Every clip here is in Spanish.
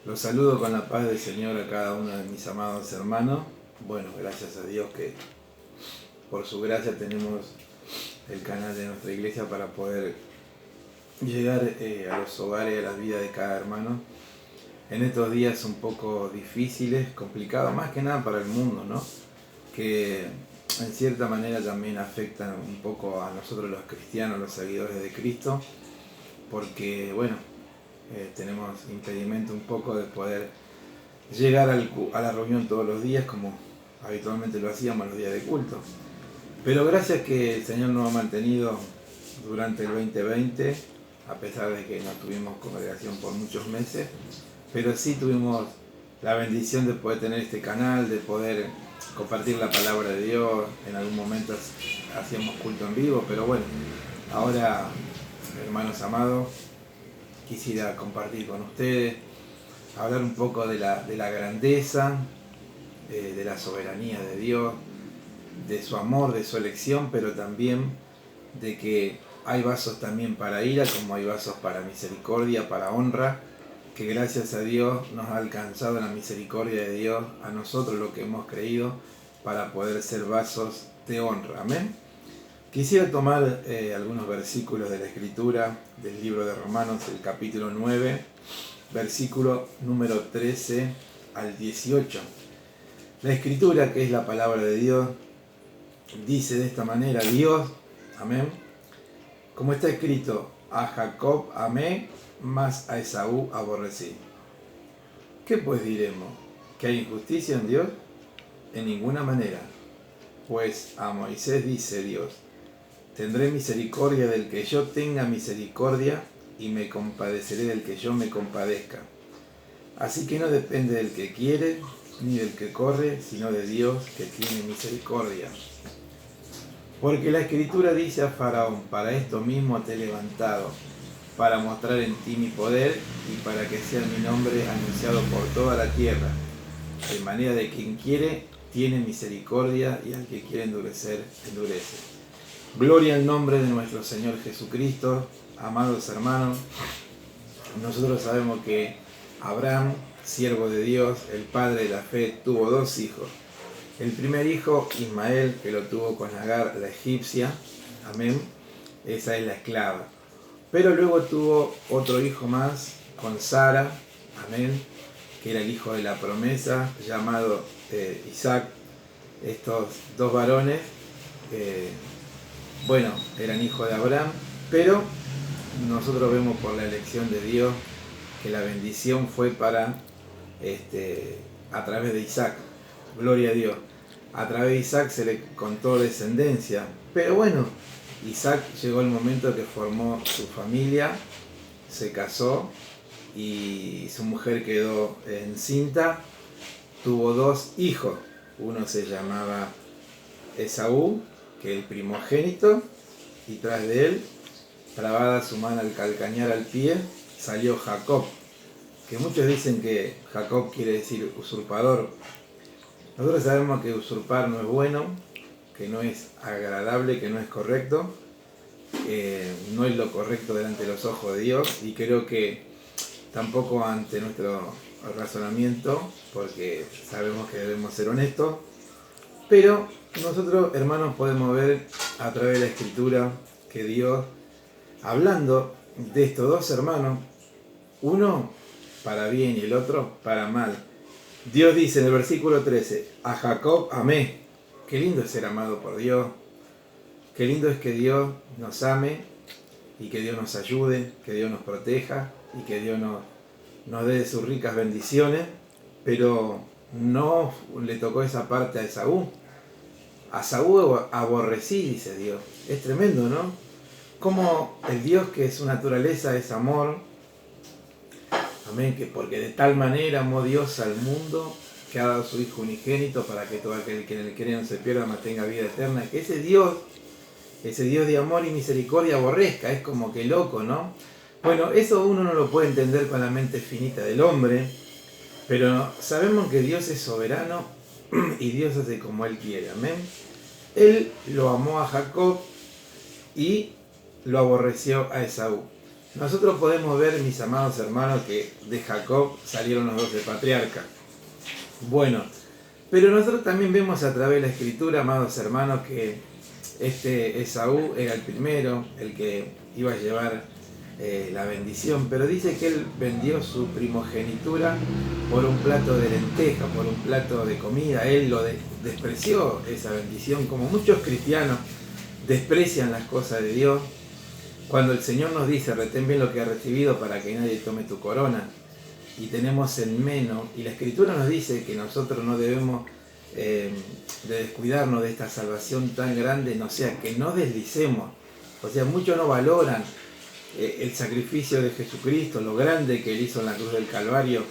Los saludo con la paz del Señor a cada uno de mis amados hermanos. Bueno, gracias a Dios que por su gracia tenemos el canal de nuestra iglesia para poder llegar a los hogares y a la vida de cada hermano. En estos días un poco difíciles, complicados, más que nada para el mundo, ¿no? Que en cierta manera también afectan un poco a nosotros los cristianos, los seguidores de Cristo, porque, bueno, tenemos impedimento un poco de poder llegar a la reunión todos los días como habitualmente lo hacíamos los días de culto. Pero gracias que el Señor nos ha mantenido durante el 2020, a pesar de que no tuvimos congregación por muchos meses, pero sí tuvimos la bendición de poder tener este canal, de poder compartir la palabra de Dios. En algún momento hacíamos culto en vivo, pero bueno, ahora, hermanos amados, quisiera compartir con ustedes, hablar un poco de la grandeza, de la soberanía de Dios, de su amor, de su elección, pero también de que hay vasos también para ira, como hay vasos para misericordia, para honra, que gracias a Dios nos ha alcanzado la misericordia de Dios a nosotros, lo que hemos creído, para poder ser vasos de honra. Amén. Quisiera tomar algunos versículos de la Escritura, del libro de Romanos, el capítulo 9, versículo número 13 al 18. La Escritura, que es la palabra de Dios, dice de esta manera: Dios, amén, como está escrito, a Jacob amé, mas a Esaú aborrecí. ¿Qué pues diremos? ¿Que hay injusticia en Dios? En ninguna manera. Pues a Moisés dice Dios: tendré misericordia del que yo tenga misericordia, y me compadeceré del que yo me compadezca. Así que no depende del que quiere, ni del que corre, sino de Dios que tiene misericordia. Porque la Escritura dice a Faraón: para esto mismo te he levantado, para mostrar en ti mi poder, y para que sea mi nombre anunciado por toda la tierra. De manera de quien quiere, tiene misericordia, y al que quiere endurecer, endurece. Gloria al nombre de nuestro Señor Jesucristo. Amados hermanos, nosotros sabemos que Abraham, siervo de Dios, el padre de la fe, tuvo dos hijos. El primer hijo, Ismael, que lo tuvo con Agar, la egipcia, amén, esa es la esclava. Pero luego tuvo otro hijo más con Sara, amén, que era el hijo de la promesa, llamado Isaac. Estos dos varones, eran hijos de Abraham, pero nosotros vemos por la elección de Dios que la bendición fue a través de Isaac. Gloria a Dios. A través de Isaac se le contó descendencia. Pero bueno, Isaac llegó el momento que formó su familia, se casó y su mujer quedó encinta. Tuvo dos hijos. Uno se llamaba Esaú, que es el primogénito, y tras de él, clavada su mano al calcañar al pie, salió Jacob, que muchos dicen que Jacob quiere decir usurpador. Nosotros sabemos que usurpar no es bueno, que no es agradable, que no es correcto, que no es lo correcto delante de los ojos de Dios, y creo que tampoco ante nuestro razonamiento, porque sabemos que debemos ser honestos. Pero nosotros, hermanos, podemos ver a través de la Escritura que Dios, hablando de estos dos hermanos, uno para bien y el otro para mal, Dios dice en el versículo 13, a Jacob amé. Qué lindo es ser amado por Dios, qué lindo es que Dios nos ame y que Dios nos ayude, que Dios nos proteja y que Dios nos dé sus ricas bendiciones, pero no le tocó esa parte a Esaú. A Esaú aborrecí, dice Dios. Es tremendo, ¿no? Como el Dios, que su naturaleza es amor, amén, que porque de tal manera amó Dios al mundo, que ha dado a su Hijo unigénito para que todo aquel que en él cree no se pierda, mas tenga vida eterna. Que ese Dios de amor y misericordia aborrezca, es como que loco, ¿no? Bueno, eso uno no lo puede entender con la mente finita del hombre, pero sabemos que Dios es soberano y Dios hace como Él quiere, amén. Él lo amó a Jacob y lo aborreció a Esaú. Nosotros podemos ver, mis amados hermanos, que de Jacob salieron los 12 patriarcas. Bueno, pero nosotros también vemos a través de la Escritura, amados hermanos, que Esaú era el primero, el que iba a llevar la bendición, pero dice que él vendió su primogenitura por un plato de lenteja, por un plato de comida. Él lo despreció, esa bendición, como muchos cristianos desprecian las cosas de Dios. Cuando el Señor nos dice, retén bien lo que has recibido para que nadie tome tu corona, y tenemos en menos, y la Escritura nos dice que nosotros no debemos de descuidarnos de esta salvación tan grande, no sea que no deslicemos. O sea, muchos no valoran el sacrificio de Jesucristo, lo grande que Él hizo en la cruz del Calvario,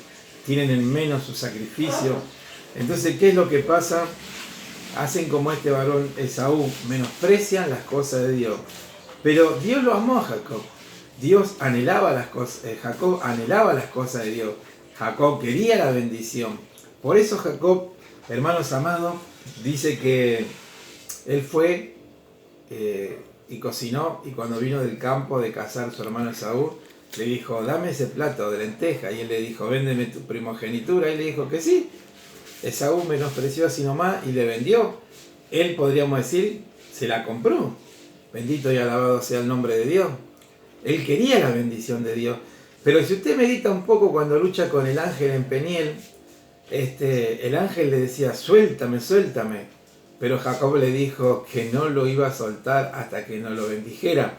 tienen en menos su sacrificio. Entonces, ¿qué es lo que pasa? Hacen como este varón Esaú, menosprecian las cosas de Dios. Pero Dios lo amó a Jacob. Dios anhelaba las cosas, Jacob anhelaba las cosas de Dios. Jacob quería la bendición. Por eso Jacob, hermanos amados, dice que él fue y cocinó, y cuando vino del campo de cazar su hermano Esaú, le dijo, dame ese plato de lenteja. Y él le dijo, véndeme tu primogenitura. Y le dijo que sí. Esaú menospreció así nomás y le vendió. Él, podríamos decir, se la compró. Bendito y alabado sea el nombre de Dios. Él quería la bendición de Dios. Pero si usted medita un poco cuando lucha con el ángel en Peniel, el ángel le decía, suéltame, suéltame. Pero Jacob le dijo que no lo iba a soltar hasta que no lo bendijera.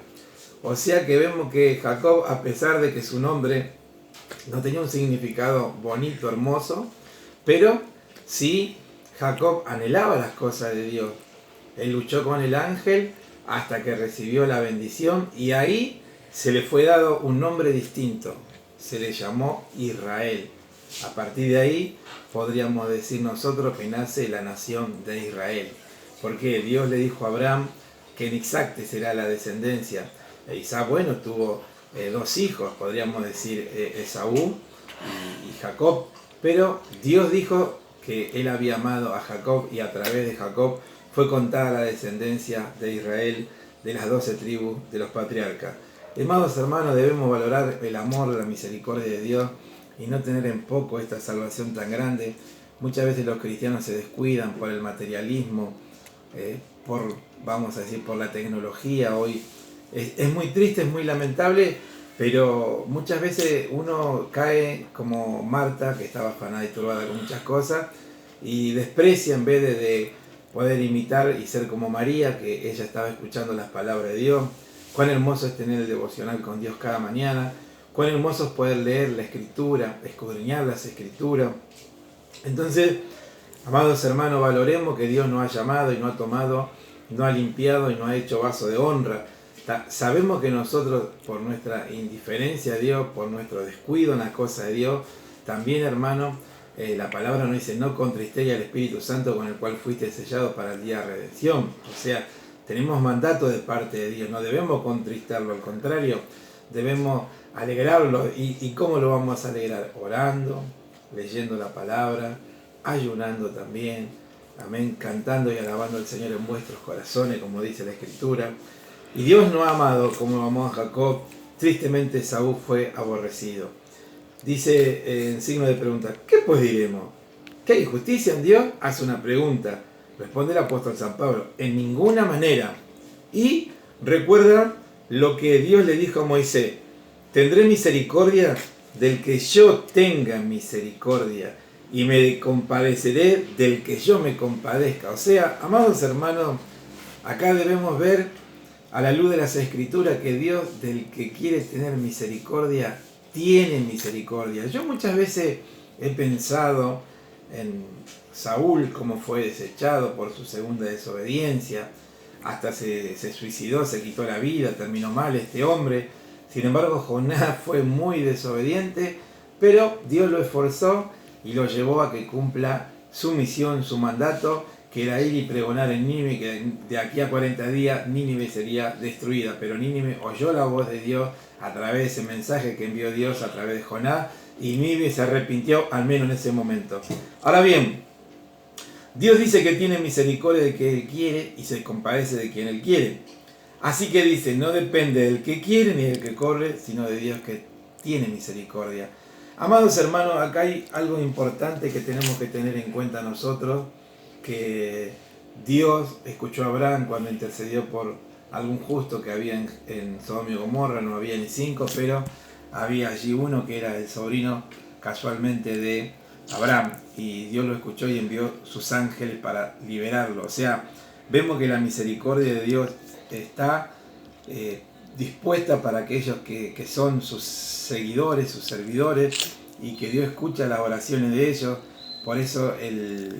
O sea que vemos que Jacob, a pesar de que su nombre no tenía un significado bonito, hermoso, pero sí Jacob anhelaba las cosas de Dios. Él luchó con el ángel hasta que recibió la bendición, y ahí se le fue dado un nombre distinto. Se le llamó Israel. A partir de ahí podríamos decir nosotros que nace la nación de Israel. Porque Dios le dijo a Abraham que en Isaac te será la descendencia. Isaac, bueno, tuvo dos hijos, podríamos decir Esaú y Jacob. Pero Dios dijo que él había amado a Jacob, y a través de Jacob fue contada la descendencia de Israel, de las 12 tribus de los patriarcas. Amados hermanos, debemos valorar el amor, la misericordia de Dios y no tener en poco esta salvación tan grande. Muchas veces los cristianos se descuidan por el materialismo, vamos a decir, por la tecnología. Hoy es muy triste, es muy lamentable, pero muchas veces uno cae como Marta, que estaba afanada y turbada con muchas cosas, y desprecia en vez de poder imitar y ser como María, que ella estaba escuchando las palabras de Dios. Cuán hermoso es tener el devocional con Dios cada mañana. Cuán hermoso es poder leer la Escritura, escudriñar las Escrituras. Entonces, amados hermanos, valoremos que Dios nos ha llamado y nos ha tomado, nos ha limpiado y nos ha hecho vaso de honra. Sabemos que nosotros, por nuestra indiferencia a Dios, por nuestro descuido en las cosas de Dios, también, hermano, la palabra nos dice, no contristéis al Espíritu Santo con el cual fuiste sellado para el día de redención. O sea, tenemos mandato de parte de Dios, no debemos contristarlo, al contrario, debemos alegrarlo. ¿Y cómo lo vamos a alegrar? Orando, leyendo la palabra, ayunando también, amén, cantando y alabando al Señor en vuestros corazones, como dice la Escritura. Y Dios no ha amado como amó a Jacob, tristemente Esaú fue aborrecido. Dice en signo de pregunta, ¿qué pues diremos? ¿Que hay injusticia en Dios? Hace una pregunta. Responde el apóstol San Pablo, en ninguna manera. Y recuerda lo que Dios le dijo a Moisés, tendré misericordia del que yo tenga misericordia, y me compadeceré del que yo me compadezca. O sea, amados hermanos, acá debemos ver a la luz de las Escrituras que Dios, del que quiere tener misericordia, tiene misericordia. Yo muchas veces he pensado en Saúl, cómo fue desechado por su segunda desobediencia, hasta se suicidó, se quitó la vida, terminó mal este hombre. Sin embargo, Jonás fue muy desobediente, pero Dios lo esforzó y lo llevó a que cumpla su misión, su mandato, que era ir y pregonar en Nínive, que de aquí a 40 días Nínive sería destruida. Pero Nínive oyó la voz de Dios a través de ese mensaje que envió Dios a través de Jonás, y Nínive se arrepintió, al menos en ese momento. Ahora bien, Dios dice que tiene misericordia de quien Él quiere y se compadece de quien Él quiere. Así que dice, no depende del que quiere ni del que corre, sino de Dios que tiene misericordia. Amados hermanos, acá hay algo importante que tenemos que tener en cuenta nosotros, que Dios escuchó a Abraham cuando intercedió por algún justo que había en Sodoma y Gomorra, no había ni 5, pero había allí uno que era el sobrino casualmente de Abraham, y Dios lo escuchó y envió sus ángeles para liberarlo. O sea, vemos que la misericordia de Dios está dispuesta para aquellos que son sus seguidores, sus servidores, y que Dios escucha las oraciones de ellos. Por eso el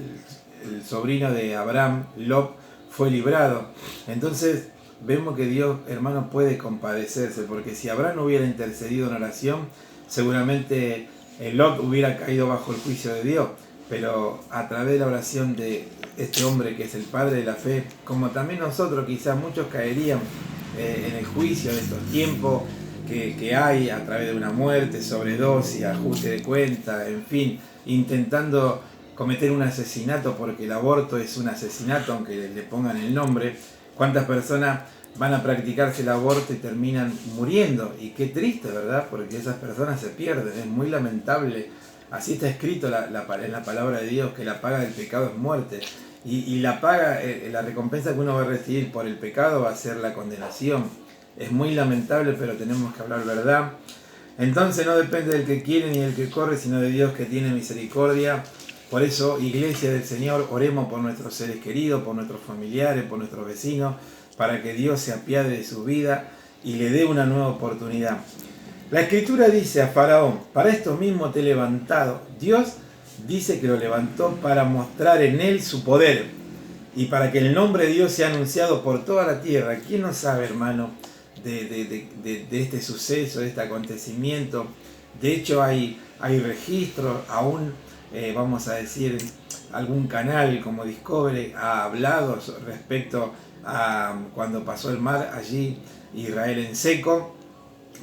sobrino de Abraham, Lot, fue librado. Entonces vemos que Dios, hermano, puede compadecerse, porque si Abraham no hubiera intercedido en oración, seguramente Lot hubiera caído bajo el juicio de Dios. Pero a través de la oración de este hombre que es el padre de la fe, como también nosotros, quizás muchos caerían en el juicio de estos tiempos que hay a través de una muerte, sobredosis, ajuste de cuenta, en fin, intentando cometer un asesinato, porque el aborto es un asesinato, aunque le pongan el nombre. ¿Cuántas personas van a practicarse el aborto y terminan muriendo? Y qué triste, ¿verdad? Porque esas personas se pierden, es muy lamentable. Así está escrito en la palabra de Dios, que la paga del pecado es muerte. Y la paga, la recompensa que uno va a recibir por el pecado va a ser la condenación. Es muy lamentable, pero tenemos que hablar verdad. Entonces no depende del que quiere ni del que corre, sino de Dios que tiene misericordia. Por eso, Iglesia del Señor, oremos por nuestros seres queridos, por nuestros familiares, por nuestros vecinos, para que Dios se apiade de su vida y le dé una nueva oportunidad. La Escritura dice a Faraón, para esto mismo te he levantado. Dios dice que lo levantó para mostrar en él su poder y para que el nombre de Dios sea anunciado por toda la tierra. ¿Quién no sabe, hermano, de este suceso, de este acontecimiento? De hecho, hay registros, aún, vamos a decir, algún canal como Discovery ha hablado respecto a cuando pasó el mar allí, Israel en seco,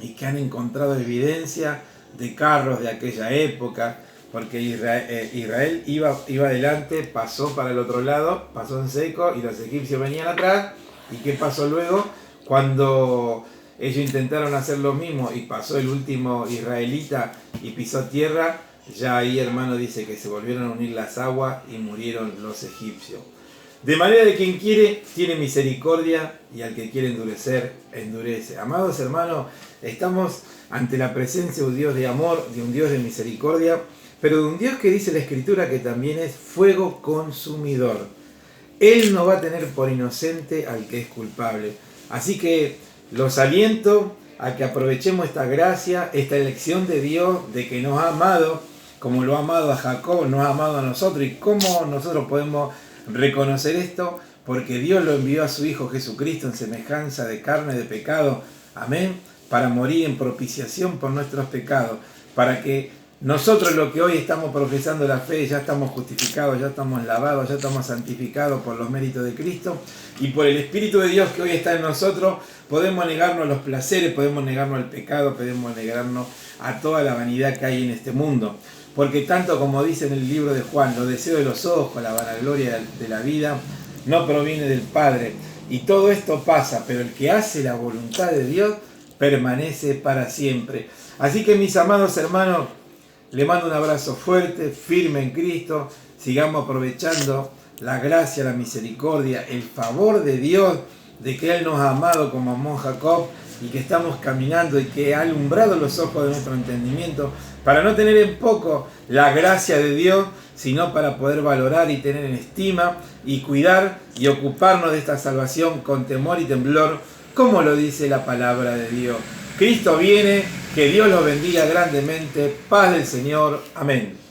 y que han encontrado evidencia de carros de aquella época, porque Israel iba adelante, pasó para el otro lado, pasó en seco y los egipcios venían atrás. ¿Y qué pasó luego? Cuando ellos intentaron hacer lo mismo y pasó el último israelita y pisó tierra, ya ahí, hermano, dice que se volvieron a unir las aguas y murieron los egipcios. De manera de quien quiere, tiene misericordia, y al que quiere endurecer, endurece. Amados hermanos, estamos ante la presencia de un Dios de amor, de un Dios de misericordia, pero de un Dios que dice la Escritura que también es fuego consumidor. Él no va a tener por inocente al que es culpable. Así que los aliento a que aprovechemos esta gracia, esta elección de Dios, de que nos ha amado, como lo ha amado a Jacob, nos ha amado a nosotros. ¿Y cómo nosotros podemos reconocer esto? Porque Dios lo envió a su Hijo Jesucristo en semejanza de carne de pecado, amén, para morir en propiciación por nuestros pecados, para que nosotros, lo que hoy estamos profesando la fe, ya estamos justificados, ya estamos lavados, ya estamos santificados por los méritos de Cristo, y por el Espíritu de Dios que hoy está en nosotros, podemos negarnos los placeres, podemos negarnos el pecado, podemos negarnos a toda la vanidad que hay en este mundo. Porque tanto como dice en el libro de Juan, los deseos de los ojos, la vanagloria de la vida, no proviene del Padre. Y todo esto pasa, pero el que hace la voluntad de Dios permanece para siempre. Así que, mis amados hermanos, le mando un abrazo fuerte, firme en Cristo. Sigamos aprovechando la gracia, la misericordia, el favor de Dios, de que Él nos ha amado como amó Jacob, y que estamos caminando y que ha alumbrado los ojos de nuestro entendimiento para no tener en poco la gracia de Dios, sino para poder valorar y tener en estima y cuidar y ocuparnos de esta salvación con temor y temblor, como lo dice la palabra de Dios. Cristo viene, que Dios los bendiga grandemente. Paz del Señor. Amén.